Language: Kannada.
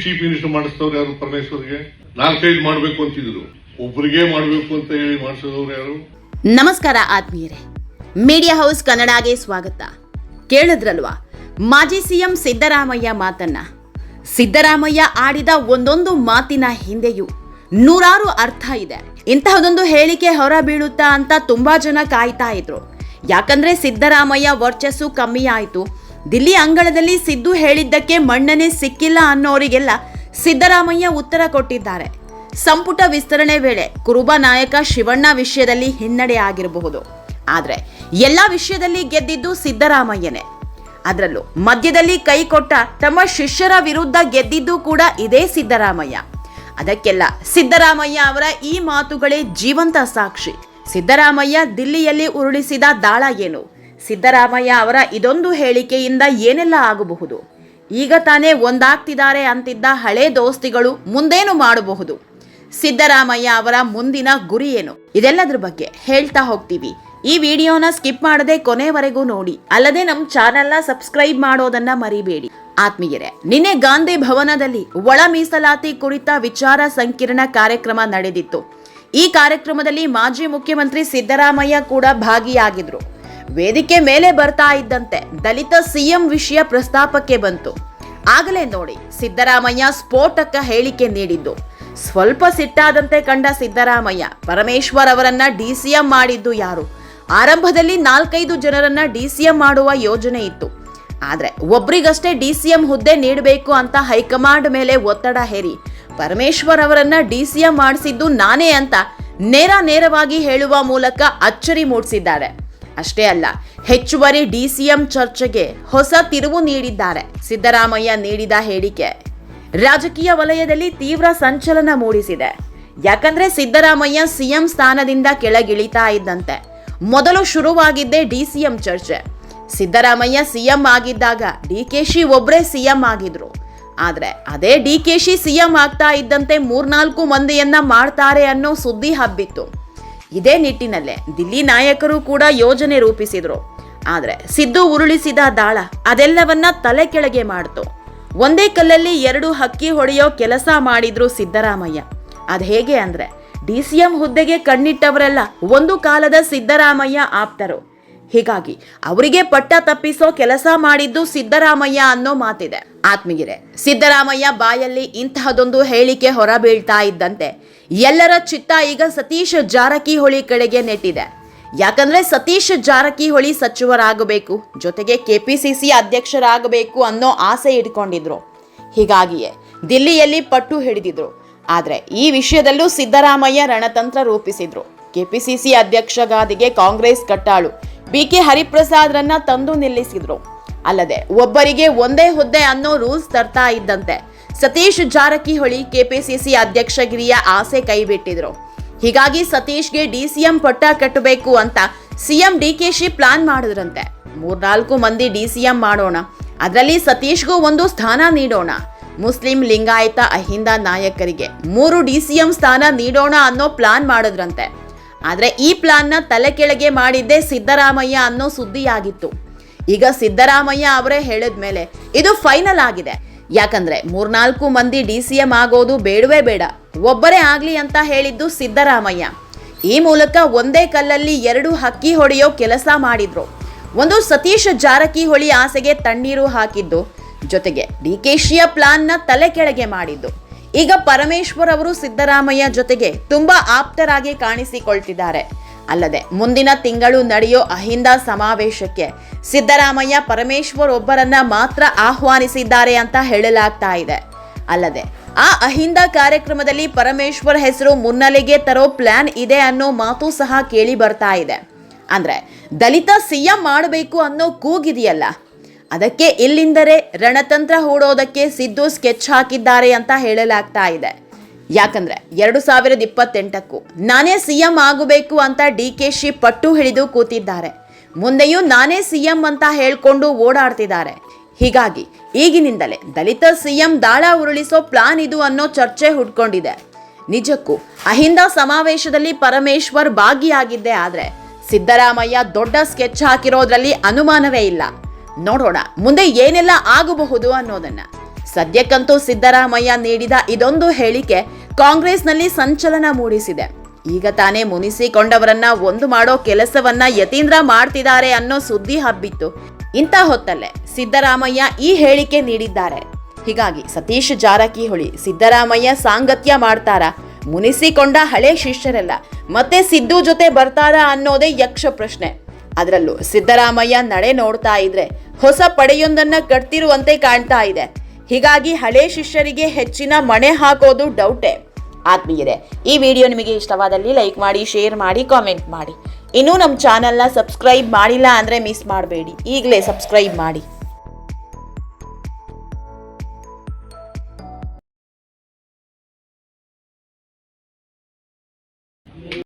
ಚೀಫ್ ಮಿನಿಸ್ಟರ್ ಮಾಡಿಸ್ತವ್ರು ಯಾರು? ಪರಮೇಶ್ವರ್ಗೆ 4-5 ಮಾಡಬೇಕು ಅಂತಿದ್ರು, ಒಬ್ಬರಿಗೆ ಮಾಡಬೇಕು ಅಂತ ಹೇಳಿ ಮಾಡಿಸಿದವ್ರು ಯಾರು? ನಮಸ್ಕಾರ ಆತ್ಮೀಯರೇ, ಮೀಡಿಯಾ ಹೌಸ್ ಕನ್ನಡಗೆ ಸ್ವಾಗತ. ಕೇಳಿದ್ರಲ್ವಾ ಮಾಜಿ ಸಿಎಂ ಸಿದ್ದರಾಮಯ್ಯ ಮಾತನ್ನ? ಸಿದ್ದರಾಮಯ್ಯ ಆಡಿದ ಒಂದೊಂದು ಮಾತಿನ ಹಿಂದೆಯೂ ನೂರಾರು ಅರ್ಥ ಇದೆ. ಇಂತಹದೊಂದು ಹೇಳಿಕೆ ಹೊರ ಬೀಳುತ್ತಾ ಅಂತ ತುಂಬಾ ಜನ ಕಾಯ್ತಾ ಇದ್ರು. ಯಾಕಂದ್ರೆ ಸಿದ್ದರಾಮಯ್ಯ ವರ್ಚಸ್ಸು ಕಮ್ಮಿ ಆಯಿತು, ದಿಲ್ಲಿ ಅಂಗಳದಲ್ಲಿ ಸಿದ್ದು ಹೇಳಿದ್ದಕ್ಕೆ ಮನ್ನಣೆ ಸಿಕ್ಕಿಲ್ಲ ಅನ್ನೋರಿಗೆಲ್ಲ ಸಿದ್ದರಾಮಯ್ಯ ಉತ್ತರ ಕೊಟ್ಟಿದ್ದಾರೆ. ಸಂಪುಟ ವಿಸ್ತರಣೆ ವೇಳೆ ಕುರುಬ ನಾಯಕ ಶಿವಣ್ಣ ವಿಷಯದಲ್ಲಿ ಹಿನ್ನಡೆ ಆಗಿರಬಹುದು, ಆದ್ರೆ ಎಲ್ಲಾ ವಿಷಯದಲ್ಲಿ ಗೆದ್ದಿದ್ದು ಸಿದ್ದರಾಮಯ್ಯನೇ. ಅದರಲ್ಲೂ ಮಧ್ಯದಲ್ಲಿ ಕೈ ಕೊಟ್ಟ ತಮ್ಮ ಶಿಷ್ಯರ ವಿರುದ್ಧ ಗೆದ್ದಿದ್ದು ಕೂಡ ಇದೇ ಸಿದ್ದರಾಮಯ್ಯ. ಅದಕ್ಕೆಲ್ಲ ಸಿದ್ದರಾಮಯ್ಯ ಅವರ ಈ ಮಾತುಗಳೇ ಜೀವಂತ ಸಾಕ್ಷಿ. ಸಿದ್ದರಾಮಯ್ಯ ದಿಲ್ಲಿಯಲ್ಲಿ ಉರುಳಿಸಿದ ದಾಳ ಏನು? ಸಿದ್ದರಾಮಯ್ಯ ಅವರ ಇದೊಂದು ಹೇಳಿಕೆಯಿಂದ ಏನೆಲ್ಲ ಆಗಬಹುದು? ಈಗ ತಾನೇ ಒಂದಾಗ್ತಿದ್ದಾರೆ ಅಂತಿದ್ದ ಹಳೆ ದೋಸ್ತಿಗಳು ಮುಂದೇನು ಮಾಡಬಹುದು? ಸಿದ್ದರಾಮಯ್ಯ ಅವರ ಮುಂದಿನ ಗುರಿ ಏನು? ಇದೆಲ್ಲದ್ರ ಬಗ್ಗೆ ಹೇಳ್ತಾ ಹೋಗ್ತೀವಿ. ಈ ವಿಡಿಯೋನ ಸ್ಕಿಪ್ ಮಾಡದೆ ಕೊನೆವರೆಗೂ ನೋಡಿ. ಅಲ್ಲದೆ ನಮ್ಮ ಚಾನೆಲ್ನ ಸಬ್ಸ್ಕ್ರೈಬ್ ಮಾಡೋದನ್ನ ಮರಿಬೇಡಿ. ಆತ್ಮೀಯರೇ, ನಿನ್ನೆ ಗಾಂಧಿ ಭವನದಲ್ಲಿ ಒಳ ಮೀಸಲಾತಿ ಕುರಿತ ವಿಚಾರ ಸಂಕಿರಣ ಕಾರ್ಯಕ್ರಮ ನಡೆದಿತ್ತು. ಈ ಕಾರ್ಯಕ್ರಮದಲ್ಲಿ ಮಾಜಿ ಮುಖ್ಯಮಂತ್ರಿ ಸಿದ್ದರಾಮಯ್ಯ ಕೂಡ ಭಾಗಿಯಾಗಿದ್ರು. ವೇದಿಕೆ ಮೇಲೆ ಬರ್ತಾ ಇದ್ದಂತೆ ದಲಿತ ಸಿಎಂ ವಿಷಯ ಪ್ರಸ್ತಾಪಕ್ಕೆ ಬಂತು. ಆಗಲೇ ನೋಡಿ ಸಿದ್ದರಾಮಯ್ಯ ಸ್ಫೋಟಕ ಹೇಳಿಕೆ ನೀಡಿದ್ದು. ಸ್ವಲ್ಪ ಸಿಟ್ಟಾದಂತೆ ಕಂಡ ಸಿದ್ದರಾಮಯ್ಯ ಪರಮೇಶ್ವರ್ ಅವರನ್ನ ಡಿಸಿಎಂ ಮಾಡಿದ್ದು ಯಾರು? ಆರಂಭದಲ್ಲಿ 4-5 ಜನರನ್ನ ಡಿಸಿಎಂ ಮಾಡುವ ಯೋಜನೆ ಇತ್ತು. ಆದ್ರೆ ಒಬ್ರಿಗಷ್ಟೇ ಡಿಸಿಎಂ ಹುದ್ದೆ ನೀಡಬೇಕು ಅಂತ ಹೈಕಮಾಂಡ್ ಮೇಲೆ ಒತ್ತಡ ಹೇರಿ ಪರಮೇಶ್ವರ್ ಅವರನ್ನ ಡಿಸಿಎಂ ಮಾಡಿಸಿದ್ದು ನಾನೇ ಅಂತ ನೇರವಾಗಿ ಹೇಳುವ ಮೂಲಕ ಅಚ್ಚರಿ ಮೂಡಿಸಿದ್ದಾರೆ. ಅಷ್ಟೇ ಅಲ್ಲ, ಹೆಚ್ಚುವರಿ ಡಿಸಿಎಂ ಚರ್ಚೆಗೆ ಹೊಸ ತಿರುವು ನೀಡಿದ್ದಾರೆ. ಸಿದ್ದರಾಮಯ್ಯ ನೀಡಿದ ಹೇಳಿಕೆ ರಾಜಕೀಯ ವಲಯದಲ್ಲಿ ತೀವ್ರ ಸಂಚಲನ ಮೂಡಿಸಿದೆ. ಯಾಕಂದ್ರೆ ಸಿದ್ದರಾಮಯ್ಯ ಸಿಎಂ ಸ್ಥಾನದಿಂದ ಕೆಳಗಿಳಿತಾ ಇದ್ದಂತೆ ಮೊದಲು ಶುರುವಾಗಿದ್ದೇ ಡಿಸಿಎಂ ಚರ್ಚೆ. ಸಿದ್ದರಾಮಯ್ಯ ಸಿಎಂ ಆಗಿದ್ದಾಗ ಡಿಕೆಶಿ ಒಬ್ರೇ ಸಿಎಂ ಆಗಿದ್ರು. ಆದ್ರೆ ಅದೇ ಡಿಕೆಶಿ ಸಿಎಂ ಆಗ್ತಾ ಇದ್ದಂತೆ 3-4 ಮಂದಿಯನ್ನ ಮಾಡ್ತಾರೆ ಅನ್ನೋ ಸುದ್ದಿ ಹಬ್ಬಿತ್ತು. ಇದೇ ನಿಟ್ಟಿನಲ್ಲೇ ದಿಲ್ಲಿ ನಾಯಕರು ಕೂಡ ಯೋಜನೆ ರೂಪಿಸಿದ್ರು. ಆದ್ರೆ ಸಿದ್ದು ಉರುಳಿಸಿದ ದಾಳ ಅದೆಲ್ಲವನ್ನ ತಲೆ ಕೆಳಗೆ ಮಾಡ್ತು. ಒಂದೇ ಕಲ್ಲಲ್ಲಿ 2 ಹಕ್ಕಿ ಹೊಡೆಯೋ ಕೆಲಸ ಮಾಡಿದ್ರು ಸಿದ್ದರಾಮಯ್ಯ. ಅದ್ ಹೇಗೆ ಅಂದ್ರೆ, ಡಿಸಿಎಂ ಹುದ್ದೆಗೆ ಕಣ್ಣಿಟ್ಟವರೆಲ್ಲ ಒಂದು ಕಾಲದ ಸಿದ್ದರಾಮಯ್ಯ ಆಪ್ತರು. ಹೀಗಾಗಿ ಅವರಿಗೆ ಪಟ್ಟ ತಪ್ಪಿಸೋ ಕೆಲಸ ಮಾಡಿದ್ದು ಸಿದ್ದರಾಮಯ್ಯ ಅನ್ನೋ ಮಾತಿದೆ. ಆತ್ಮೀಯರೇ, ಸಿದ್ದರಾಮಯ್ಯ ಬಾಯಲ್ಲಿ ಇಂತಹದೊಂದು ಹೇಳಿಕೆ ಹೊರಬೀಳ್ತಾ ಇದ್ದಂತೆ ಎಲ್ಲರ ಚಿತ್ತ ಈಗ ಸತೀಶ್ ಜಾರಕಿಹೊಳಿ ಕಡೆಗೆ ನೆಟ್ಟಿದೆ. ಯಾಕಂದ್ರೆ ಸತೀಶ್ ಜಾರಕಿಹೊಳಿ ಸಚಿವರಾಗಬೇಕು, ಜೊತೆಗೆ ಕೆಪಿಸಿಸಿ ಅಧ್ಯಕ್ಷರಾಗಬೇಕು ಅನ್ನೋ ಆಸೆ ಇಟ್ಕೊಂಡಿದ್ರು. ಹೀಗಾಗಿಯೇ ದಿಲ್ಲಿಯಲ್ಲಿ ಪಟ್ಟು ಹಿಡಿದಿದ್ರು. ಆದ್ರೆ ಈ ವಿಷಯದಲ್ಲೂ ಸಿದ್ದರಾಮಯ್ಯ ರಣತಂತ್ರ ರೂಪಿಸಿದ್ರು. ಕೆಪಿಸಿಸಿ ಅಧ್ಯಕ್ಷ ಗಾದಿಗೆ ಕಾಂಗ್ರೆಸ್ ಕಟ್ಟಾಳು ಬಿಕೆ ಹರಿಪ್ರಸಾದ್ರನ್ನ ತಂದು ನಿಲ್ಲಿಸಿದ್ರು. ಅಲ್ಲದೆ ಒಬ್ಬರಿಗೆ ಒಂದೇ ಹುದ್ದೆ ಅನ್ನೋ ರೂಲ್ಸ್ ತರ್ತಾ ಇದ್ದಂತೆ ಸತೀಶ್ ಜಾರಕಿಹೊಳಿ ಕೆಪಿಸಿಸಿ ಅಧ್ಯಕ್ಷಗಿರಿಯ ಆಸೆ ಕೈಬಿಟ್ಟಿದ್ರು. ಹೀಗಾಗಿ ಸತೀಶ್ಗೆ ಡಿಸಿಎಂ ಪಟ್ಟ ಕಟ್ಟಬೇಕು ಅಂತ ಸಿಎಂ ಡಿಕೆಶಿ ಪ್ಲಾನ್ ಮಾಡಿದ್ರಂತೆ. 3-4 ಮಂದಿ ಡಿಸಿಎಂ ಮಾಡೋಣ, ಅದರಲ್ಲಿ ಸತೀಶ್ಗೂ ಒಂದು ಸ್ಥಾನ ನೀಡೋಣ. ಮುಸ್ಲಿಂ, ಲಿಂಗಾಯತ, ಅಹಿಂದ ನಾಯಕರಿಗೆ 3 ಡಿಸಿಎಂ ಸ್ಥಾನ ನೀಡೋಣ ಅನ್ನೋ ಪ್ಲಾನ್ ಮಾಡಿದ್ರಂತೆ. ಆದ್ರೆ ಈ ಪ್ಲಾನ್ನ ತಲೆ ಕೆಳಗೆ ಮಾಡಿದ್ದೇ ಸಿದ್ದರಾಮಯ್ಯ ಅನ್ನೋ ಸುದ್ದಿಯಾಗಿತ್ತು. ಈಗ ಸಿದ್ದರಾಮಯ್ಯ ಅವರೇ ಹೇಳಿದ್ಮೇಲೆ ಇದು ಫೈನಲ್ ಆಗಿದೆ. ಯಾಕಂದ್ರೆ 3-4 ಮಂದಿ ಡಿಸಿಎಂ ಆಗೋದು ಬೇಡವೇ ಬೇಡ, ಒಬ್ಬರೇ ಆಗ್ಲಿ ಅಂತ ಹೇಳಿದ್ದು ಸಿದ್ದರಾಮಯ್ಯ. ಈ ಮೂಲಕ ಒಂದೇ ಕಲ್ಲಲ್ಲಿ 2 ಹಕ್ಕಿ ಹೊಡೆಯೋ ಕೆಲಸ ಮಾಡಿದ್ರು. ಒಂದು ಸತೀಶ್ ಜಾರಕಿಹೊಳಿ ಆಸೆಗೆ ತಣ್ಣೀರು ಹಾಕಿದ್ದು, ಜೊತೆಗೆ ಡಿಕೆಶಿಯ ಪ್ಲಾನ್ನ ತಲೆ ಕೆಳಗೆ ಮಾಡಿದ್ದು. ಈಗ ಪರಮೇಶ್ವರ್ ಅವರು ಸಿದ್ದರಾಮಯ್ಯ ಜೊತೆಗೆ ತುಂಬಾ ಆಪ್ತರಾಗಿ ಕಾಣಿಸಿಕೊಳ್ತಿದ್ದಾರೆ. ಅಲ್ಲದೆ ಮುಂದಿನ ತಿಂಗಳು ನಡೆಯೋ ಅಹಿಂದ ಸಮಾವೇಶಕ್ಕೆ ಸಿದ್ದರಾಮಯ್ಯ ಪರಮೇಶ್ವರ್ ಒಬ್ಬರನ್ನ ಮಾತ್ರ ಆಹ್ವಾನಿಸಿದ್ದಾರೆ ಅಂತ ಹೇಳಲಾಗ್ತಾ ಇದೆ. ಅಲ್ಲದೆ ಆ ಅಹಿಂದ ಕಾರ್ಯಕ್ರಮದಲ್ಲಿ ಪರಮೇಶ್ವರ್ ಹೆಸರು ಮುನ್ನೆಲೆಗೆ ತರೋ ಪ್ಲಾನ್ ಇದೆ ಅನ್ನೋ ಮಾತು ಸಹ ಕೇಳಿ ಬರ್ತಾ ಇದೆ. ಅಂದ್ರೆ ದಲಿತ ಸಿಎಂ ಮಾಡಬೇಕು ಅನ್ನೋ ಕೂಗಿದೆಯಲ್ಲ, ಅದಕ್ಕೆ ಇಲ್ಲಿಂದಲೇ ರಣತಂತ್ರ ಹೂಡೋದಕ್ಕೆ ಸಿದ್ದು ಸ್ಕೆಚ್ ಹಾಕಿದ್ದಾರೆ ಅಂತ ಹೇಳಲಾಗ್ತಾ ಇದೆ. ಯಾಕಂದ್ರೆ 2028ಕ್ಕೂ ನಾನೇ ಸಿಎಂ ಆಗಬೇಕು ಅಂತ ಡಿಕೆಶಿ ಪಟ್ಟು ಹಿಡಿದು ಕೂತಿದ್ದಾರೆ. ಮುಂದೆಯೂ ನಾನೇ ಸಿಎಂ ಅಂತ ಹೇಳ್ಕೊಂಡು ಓಡಾಡ್ತಿದ್ದಾರೆ. ಹೀಗಾಗಿ ಈಗಿನಿಂದಲೇ ದಲಿತ ಸಿಎಂ ದಾಳ ಉರುಳಿಸೋ ಪ್ಲಾನ್ ಇದು ಅನ್ನೋ ಚರ್ಚೆ ಹುಡ್ಕೊಂಡಿದೆ. ನಿಜಕ್ಕೂ ಅಹಿಂದ ಸಮಾವೇಶದಲ್ಲಿ ಪರಮೇಶ್ವರ್ ಭಾಗಿಯಾಗಿದ್ದೇ ಆದ್ರೆ ಸಿದ್ದರಾಮಯ್ಯ ದೊಡ್ಡ ಸ್ಕೆಚ್ ಹಾಕಿರೋದ್ರಲ್ಲಿ ಅನುಮಾನವೇ ಇಲ್ಲ. ನೋಡೋಣ ಮುಂದೆ ಏನೆಲ್ಲ ಆಗಬಹುದು ಅನ್ನೋದನ್ನ. ಸದ್ಯಕ್ಕಂತೂ ಸಿದ್ದರಾಮಯ್ಯ ನೀಡಿದ ಇದೊಂದು ಹೇಳಿಕೆ ಕಾಂಗ್ರೆಸ್ನಲ್ಲಿ ಸಂಚಲನ ಮೂಡಿಸಿದೆ. ಈಗ ತಾನೇ ಮುನಿಸಿಕೊಂಡವರನ್ನ ಒಂದು ಮಾಡೋ ಕೆಲಸವನ್ನ ಯತೀಂದ್ರ ಮಾಡ್ತಿದ್ದಾರೆ ಅನ್ನೋ ಸುದ್ದಿ ಹಬ್ಬಿತ್ತು. ಇಂಥ ಹೊತ್ತಲ್ಲೇ ಸಿದ್ದರಾಮಯ್ಯ ಈ ಹೇಳಿಕೆ ನೀಡಿದ್ದಾರೆ. ಹೀಗಾಗಿ ಸತೀಶ್ ಜಾರಕಿಹೊಳಿ ಸಿದ್ದರಾಮಯ್ಯ ಸಾಂಗತ್ಯ ಮಾಡ್ತಾರಾ, ಮುನಿಸಿಕೊಂಡ ಹಳೆ ಶಿಷ್ಯರೆಲ್ಲ ಮತ್ತೆ ಸಿದ್ದು ಜೊತೆ ಬರ್ತಾರಾ ಅನ್ನೋದೇ ಯಕ್ಷ ಪ್ರಶ್ನೆ. ಅದರಲ್ಲೂ ಸಿದ್ದರಾಮಯ್ಯ ನಡೆ ನೋಡ್ತಾ ಇದ್ರೆ ಹೊಸ ಪಡೆಯೊಂದನ್ನ ಕಟ್ತಿರುವಂತೆ ಕಾಣ್ತಾ ಇದೆ. ಹೀಗಾಗಿ ಹಳೆ ಶಿಷ್ಯರಿಗೆ ಹೆಚ್ಚಿನ ಮಣೆ ಹಾಕೋದು ಡೌಟೇ. ಆತ್ಮೀಯರೇ, ಈ ವಿಡಿಯೋ ನಿಮಗೆ ಇಷ್ಟವಾದಲ್ಲಿ ಲೈಕ್ ಮಾಡಿ, ಶೇರ್ ಮಾಡಿ, ಕಾಮೆಂಟ್ ಮಾಡಿ. ಇನ್ನೂ ನಮ್ಮ ಚಾನಲ್ನ ಸಬ್ಸ್ಕ್ರೈಬ್ ಮಾಡಿಲ್ಲ ಅಂದರೆ ಮಿಸ್ ಮಾಡಬೇಡಿ, ಈಗಲೇ ಸಬ್ಸ್ಕ್ರೈಬ್ ಮಾಡಿ.